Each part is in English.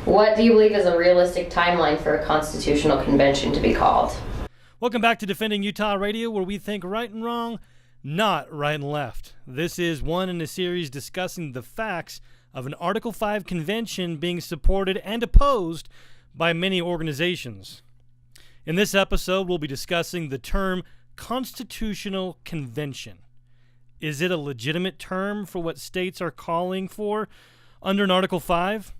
What do you believe is a realistic timeline for a constitutional convention to be called? Welcome back to Defending Utah Radio, where we think right and wrong, not right and left. This is one in a series discussing the facts of an Article 5 convention being supported and opposed by many organizations. In this episode, we'll be discussing the term constitutional convention. Is it a legitimate term for what states are calling for under an Article 5?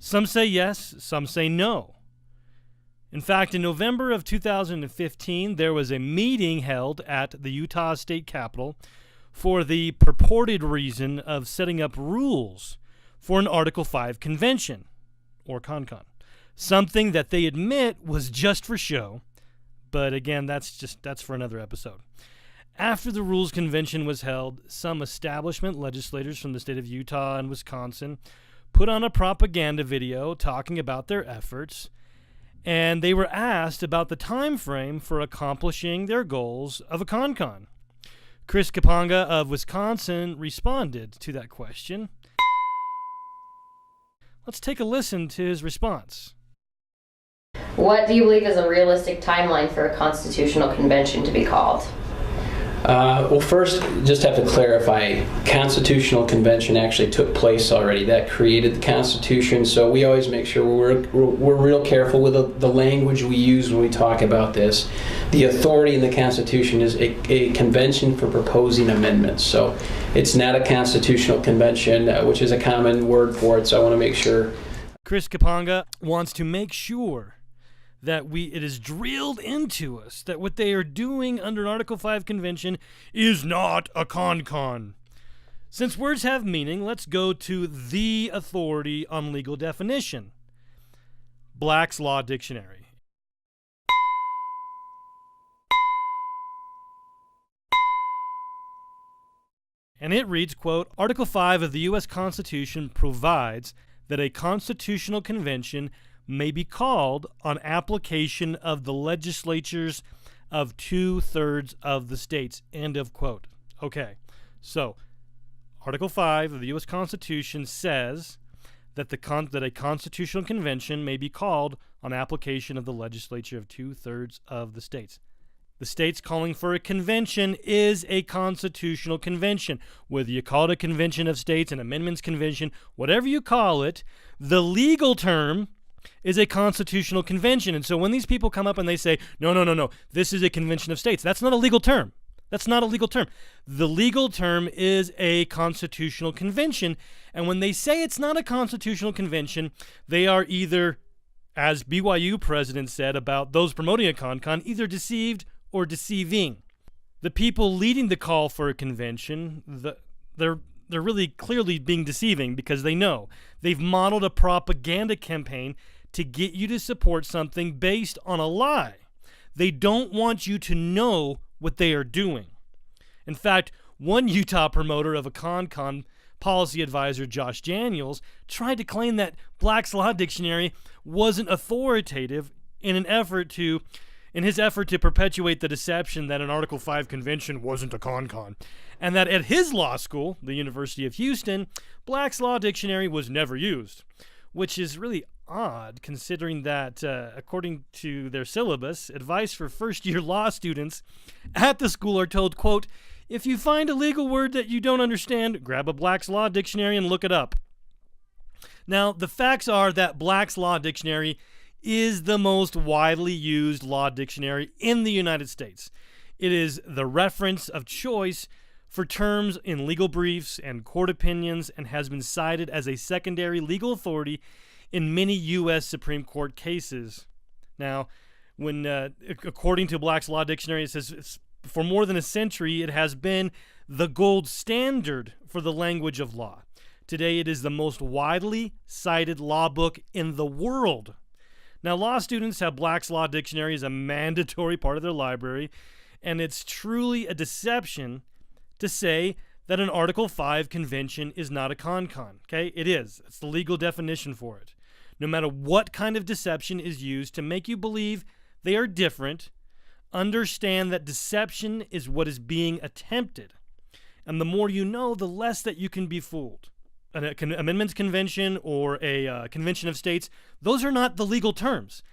Some say yes, some say no. In fact, in November of 2015, there was a meeting held at the Utah State Capitol for the purported reason of setting up rules for an Article 5 convention, or CONCON. Something that they admit was just for show, but again, that's for another episode. After the Rules Convention was held, some establishment legislators from the state of Utah and Wisconsin put on a propaganda video talking about their efforts, and they were asked about the time frame for accomplishing their goals of a CONCON. Chris Kapanga of Wisconsin responded to that question. Let's take a listen to his response. What do you believe is a realistic timeline for a constitutional convention to be called? Well, first, just have to clarify, Constitutional Convention actually took place already. That created the Constitution, so we always make sure we're real careful with the language we use when we talk about this. The authority in the Constitution is a convention for proposing amendments, so it's not a constitutional convention, which is a common word for it, so I want to make sure. Chris Kapanga wants to make sure that it is drilled into us that what they are doing under an Article 5 convention is not a CONCON. Since words have meaning, let's go to the authority on legal definition, Black's Law Dictionary. And it reads, quote, Article 5 of the U.S. Constitution provides that a constitutional convention may be called on application of the legislatures of 2/3 of the states, end of quote. Okay, so Article 5 of the U.S. Constitution says that that a constitutional convention may be called on application of the legislature of 2/3 of the states. The states calling for a convention is a constitutional convention. Whether you call it a convention of states, an amendments convention, whatever you call it, the legal term is a constitutional convention. And so when these people come up and they say, no, this is a convention of states, that's not a legal term. That's not a legal term. The legal term is a constitutional convention. And when they say it's not a constitutional convention, they are either, as BYU president said about those promoting a CONCON, either deceived or deceiving. The people leading the call for a convention, they're really clearly being deceiving because they know. They've modeled a propaganda campaign to get you to support something based on a lie. They don't want you to know what they are doing. In fact, one Utah promoter of a CONCON, policy advisor Josh Daniels, tried to claim that Black's Law Dictionary wasn't authoritative in his effort to perpetuate the deception that an Article 5 convention wasn't a CONCON, and that at his law school, the University of Houston, Black's Law Dictionary was never used, which is really odd considering that, according to their syllabus, advice for first-year law students at the school are told, quote, if you find a legal word that you don't understand, grab a Black's Law Dictionary and look it up. Now, the facts are that Black's Law Dictionary is the most widely used law dictionary in the United States. It is the reference of choice for terms in legal briefs and court opinions and has been cited as a secondary legal authority in many U.S. Supreme Court cases. Now, according to Black's Law Dictionary, it says for more than a century, it has been the gold standard for the language of law. Today, it is the most widely cited law book in the world. Now, law students have Black's Law Dictionary as a mandatory part of their library, and it's truly a deception to say that an Article 5 convention is not a CONCON. Okay, it is. It's the legal definition for it. No matter what kind of deception is used to make you believe they are different, understand that deception is what is being attempted. And the more you know, the less that you can be fooled. an amendments convention or a convention of states, those are not the legal terms.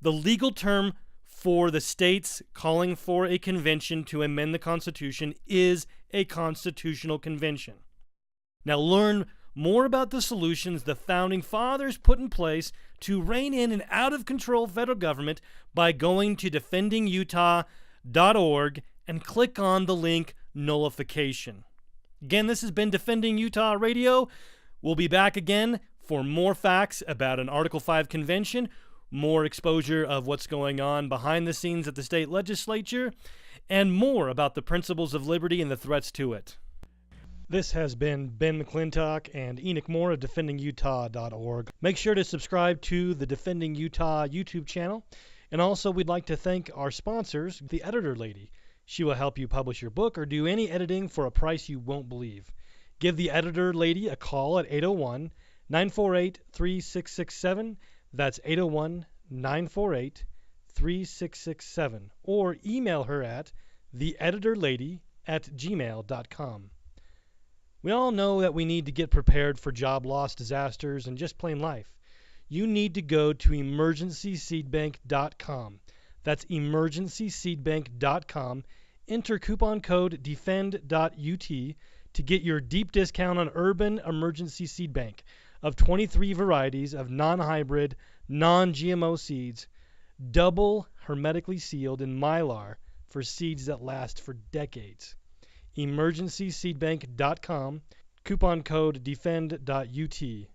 The legal term for the states calling for a convention to amend the Constitution is a constitutional convention. Now learn more about the solutions the Founding Fathers put in place to rein in an out-of-control federal government by going to defendingutah.org and click on the link Nullification. Again, this has been Defending Utah Radio. We'll be back again for more facts about an Article 5 convention, more exposure of what's going on behind the scenes at the state legislature, and more about the principles of liberty and the threats to it. This has been Ben McClintock and Enoch Moore of DefendingUtah.org. Make sure to subscribe to the Defending Utah YouTube channel. And also, we'd like to thank our sponsors, the Editor Lady. She will help you publish your book or do any editing for a price you won't believe. Give the Editor Lady a call at 801-948-3667. That's 801-948-3667. Or email her at theeditorlady@gmail.com. We all know that we need to get prepared for job loss, disasters, and just plain life. You need to go to emergencyseedbank.com. That's emergencyseedbank.com. Enter coupon code DEFEND.UT to get your deep discount on Urban Emergency Seed Bank of 23 varieties of non-hybrid, non-GMO seeds, double hermetically sealed in Mylar for seeds that last for decades. emergencyseedbank.com, coupon code DEFEND.UT.